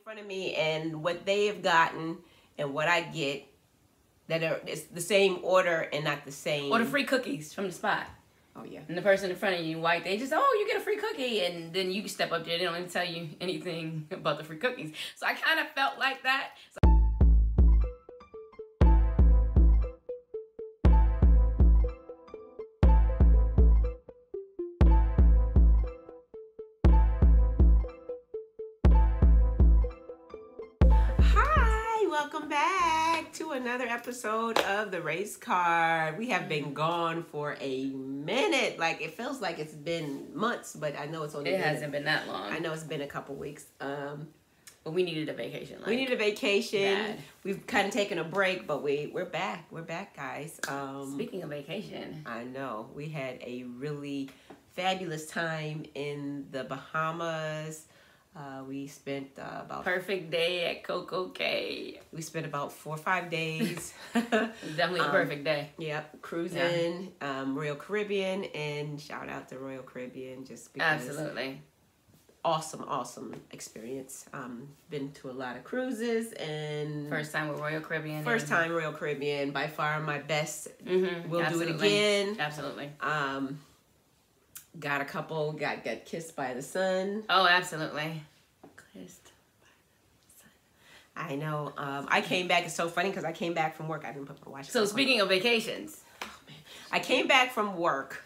front of me and what they have gotten and what I get, it's the same order and not the same. Or the free cookies from the spot. Oh, yeah. And the person in front of you, white, they just, oh, you get a free cookie. And then you step up there. They don't even tell you anything about the free cookies. So I kind of felt like that. Hi, welcome back to another episode of The Race Card. We have been gone for a minute. Like, it feels like it's been months, but I know it's only hasn't been that long. I know it's been a couple weeks. But we needed a vacation. We needed a vacation. Bad. We've kind of taken a break, but we're back. We're back, guys. Speaking of vacation. I know. We had a really fabulous time in the Bahamas. We spent about... Perfect day at Coco Cay. We spent about 4 or 5 days. Definitely a perfect day. Yep, cruising, Royal Caribbean, and shout out to Royal Caribbean just because... Absolutely. Awesome experience. Been to a lot of cruises and... First time with Royal Caribbean. First time Royal Caribbean. By far my best. Mm-hmm. We'll Absolutely. do it again. Absolutely. Got a couple, got kissed by the sun. Oh, absolutely. Kissed by the sun. I know. I came back. It's so funny because I came back from work. I didn't put my watch. So speaking of vacations. Oh, man. I came back from work.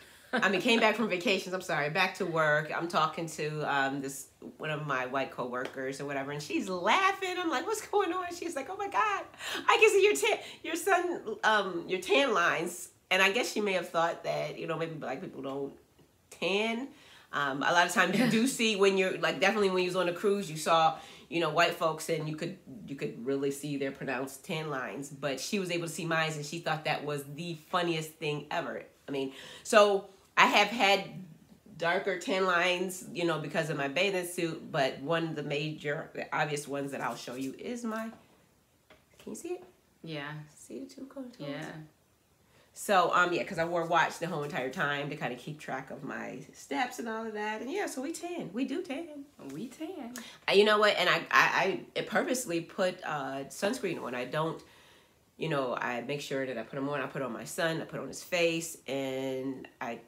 Came back from vacations. I'm sorry. Back to work. I'm talking to this one of my white coworkers or whatever, and she's laughing. I'm like, "What's going on?" She's like, "Oh my God, I can see your tan lines." And I guess she may have thought that maybe black people don't tan. A lot of times you do see when you're definitely when you was on a cruise, you saw white folks and you could really see their pronounced tan lines. But she was able to see mine, and she thought that was the funniest thing ever. So I have had darker tan lines, because of my bathing suit, but one of the obvious ones that I'll show you is can you see it? Yeah. See the two colors? Yeah. So, because I wore a watch the whole entire time to kind of keep track of my steps and all of that. And so we tan. We do tan. We tan. You know what? And I purposely put sunscreen on. I don't, I make sure that I put them on. I put on my son. I put on his face. And I,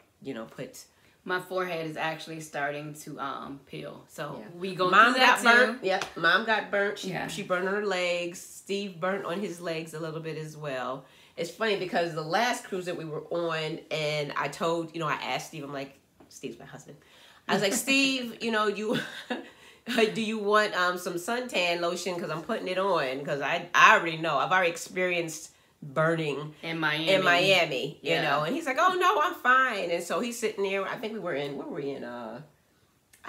put... My forehead is actually starting to peel. So we go Mom through that got too. burnt. Yep. Mom got burnt. She burned on her legs. Steve burnt on his legs a little bit as well. It's funny because the last cruise that we were on, and I told, I asked Steve, I'm like, Steve's my husband. I was like, Steve, do you want some suntan lotion? Because I'm putting it on. Because I already know. I've already experienced burning in Miami, And he's like, oh, no, I'm fine. And so he's sitting there. I think where were we in? I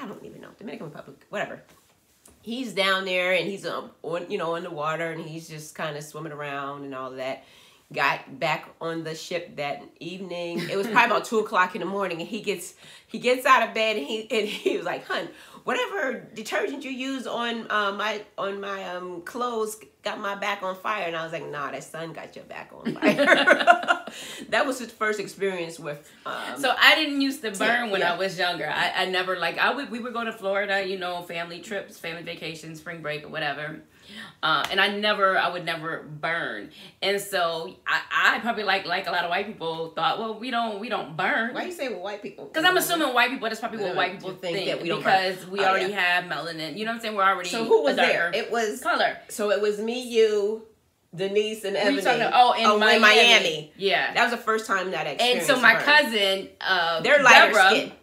don't even know. Dominican Republic, whatever. He's down there, and he's on the water, and he's just kind of swimming around and all of that. Got back on the ship that evening. It was probably about 2:00 in the morning, and he gets out of bed, and he was like, "Hun, whatever detergent you use on my clothes got my back on fire." And I was like, "Nah, that sun got your back on fire." That was his first experience with. So I didn't used to burn when I was younger. I never we would go to Florida, family trips, family vacations, spring break, or whatever. And I would never burn. And so I probably like a lot of white people thought, well, we don't burn. Why you say white people? Because I'm assuming white people, that's probably what white people think that we don't burn. Because we already have melanin. You know what I'm saying? We're already So who was there? It was color. So it was me, you, Denise, and Ebony. In Miami. Yeah. That was the first time that I experienced. And so my cousin, they're lighter skin.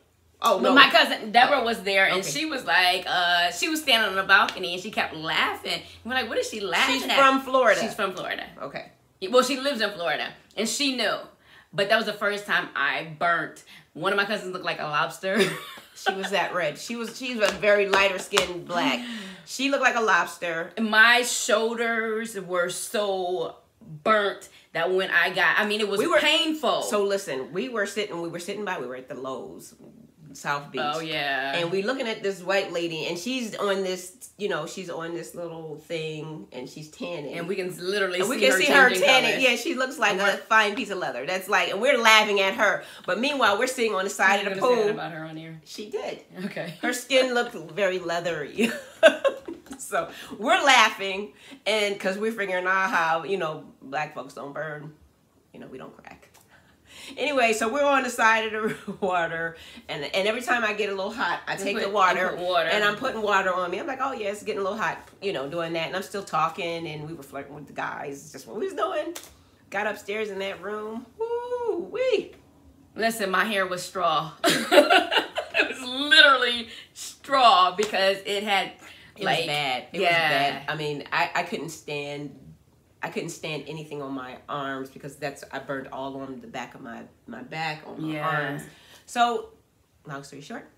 Oh, no. But my cousin Deborah was there, and she was like, she was standing on the balcony, and she kept laughing. We're like, what is she laughing at? She's from Florida. She's from Florida. Okay. Well, she lives in Florida, and she knew. But that was the first time I burnt. One of my cousins looked like a lobster. She was that red. She's a very lighter skinned black. She looked like a lobster. My shoulders were so burnt that when it was painful. So listen, we were at the Lowe's South Beach. Oh yeah. And we looking at this white lady, and she's on this, she's on this little thing, and she's tanning. And we can literally see her tanning. Colors. Yeah, she looks like a fine piece of leather. That's like, and we're laughing at her. But meanwhile, we're sitting on the side of the pool. Say about her on here. She did. Okay. Her skin looked very leathery. So we're laughing, and because we're figuring out how, black folks don't burn. We don't crack. Anyway, so we're on the side of the water, and every time I get a little hot, I take the water, and I'm putting water on me. I'm like, oh yeah, it's getting a little hot, doing that. And I'm still talking, and we were flirting with the guys, just what we was doing. Got upstairs in that room. Woo wee. Listen, my hair was straw. It was literally straw because it had It was bad. It was bad. I mean, I couldn't stand anything on my arms because I burned all on the back of my back, on my arms. So, long story short,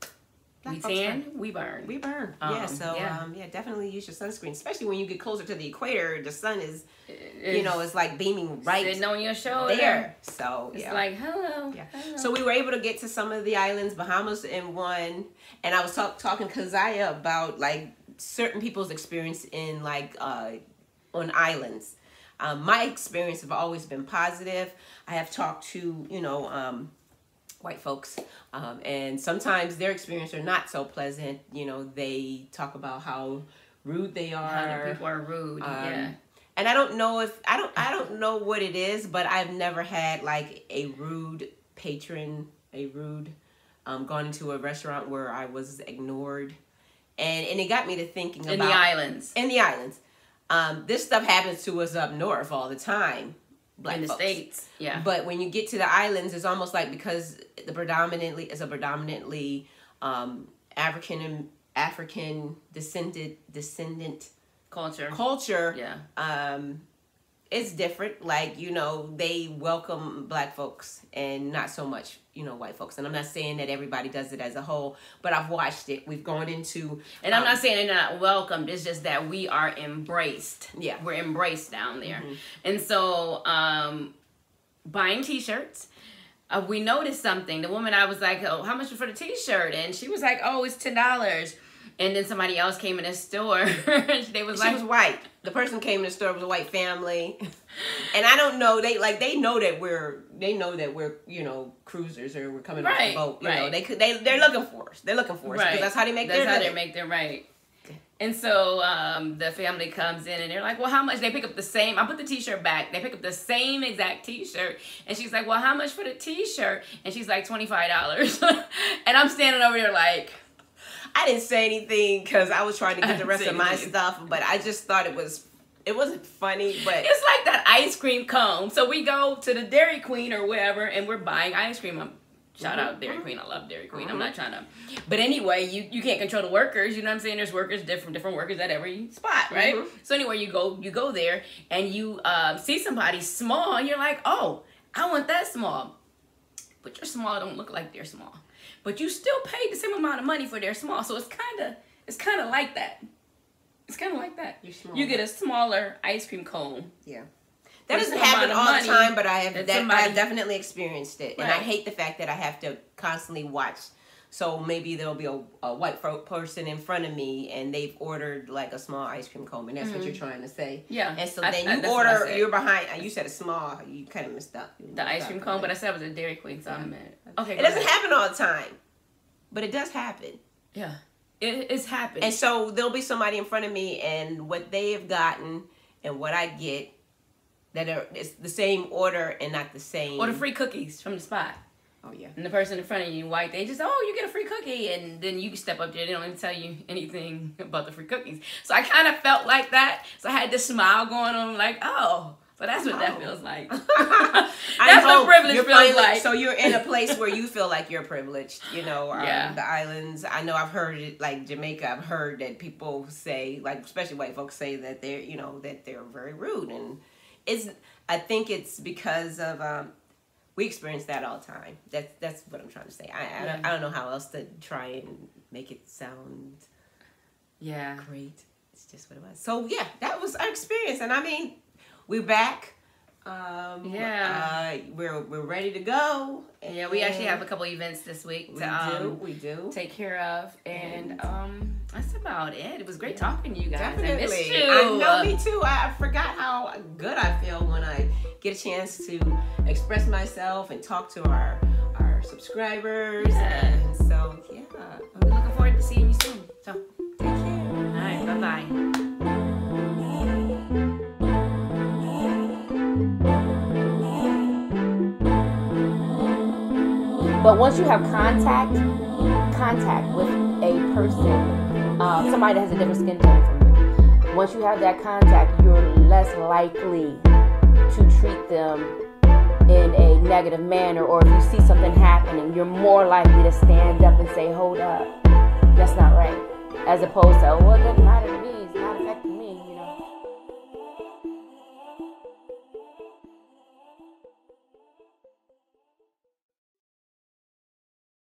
we tan, we burn. We burn. Definitely use your sunscreen, especially when you get closer to the equator. The sun is, it's like beaming right sitting on your shoulder. There. So, it's like, hello. Yeah. Hello. So we were able to get to some of the islands, Bahamas in one, and I was talking to Kazaya about like certain people's experience in like on islands. My experience have always been positive. I have talked to, white folks, and sometimes their experience are not so pleasant. They talk about how rude they are. How people are rude, yeah. And I don't know I don't know what it is, but I've never had like a rude patron, gone into a restaurant where I was ignored. And it got me to thinking about... In the islands. In the islands. This stuff happens to us up north all the time. Black in the folks. States, yeah. But when you get to the islands, it's almost like because it's a predominantly African descendant culture. Yeah. It's different. Like, they welcome black folks and not so much, white folks. And I'm not saying that everybody does it as a whole, but I've watched it. We've gone into... And I'm not saying they're not welcomed. It's just that we are embraced. Yeah. We're embraced down there. Mm-hmm. And so, buying T-shirts, we noticed something. The woman, I was like, oh, how much for the T-shirt? And she was like, oh, it's $10. And then somebody else came in the store. She was white. The person came in the store, was a white family. And I don't know, they know that we're cruisers, or we're coming off the boat. They're looking for us. They're looking for us because that's how they make their right. And so the family comes in and they're like, well, how much? They pick up the same. I put the T-shirt back. They pick up the same exact T-shirt. And she's like, well, how much for the T-shirt? And she's like, $25. And I'm standing over there like... I didn't say anything because I was trying to get the rest of my stuff, but I just thought it wasn't funny, but... It's like that ice cream cone. So we go to the Dairy Queen or wherever, and we're buying ice cream. Shout out Dairy Queen. I love Dairy Queen. I'm not trying to... But anyway, you can't control the workers. You know what I'm saying? There's workers, different workers at every spot, right? So anyway, you go there, and you see somebody small, and you're like, oh, I want that small. But your small don't look like they're small. But you still paid the same amount of money for their small. So it's kind of like that. It's kind of like that. You get a smaller ice cream cone. Yeah. That doesn't happen all the time, but I have definitely experienced it. And I hate the fact that I have to constantly watch. So maybe there'll be a white person in front of me, and they've ordered like a small ice cream cone, and that's what you're trying to say. Yeah. And so then you're behind. You said a small. You kind of messed up. The ice cream cone, but I said it was a Dairy Queen, so I'm mad. Okay. It doesn't happen all the time, but it does happen. Yeah. It's happened. And so there'll be somebody in front of me, and what they have gotten and what I get, it's the same order and not the same. Or the free cookies from the spot. Oh, yeah. And the person in front of you, white, they just, oh, you get a free cookie. And then you step up there. They don't even tell you anything about the free cookies. So I kind of felt like that. So I had this smile going on like, oh. So that's what that feels like. That's what privilege feels like. So you're in a place where you feel like you're privileged. The islands. I know I've heard it, like Jamaica, I've heard that people say, like especially white folks say that they're, that they're very rude. And I think it's because of... we experience that all the time. That's what I'm trying to say. I don't know how else to try and make it sound great. It's just what it was. So, yeah, that was our experience. And, I mean, we're back. We're ready to go. Yeah, we actually have a couple events this week we do take care of, and that's about it. It was great talking to you guys. Definitely. I missed you. I know, me too. I forgot how good I feel when I get a chance to express myself and talk to our subscribers. Yeah. And so, yeah. We're looking forward to seeing you soon. So, take care. All right, bye-bye. But once you have contact with a person, somebody that has a different skin tone from you, once you have that contact, you're less likely to treat them in a negative manner, or if you see something happening, you're more likely to stand up and say, hold up, that's not right, as opposed to, oh, well, it doesn't matter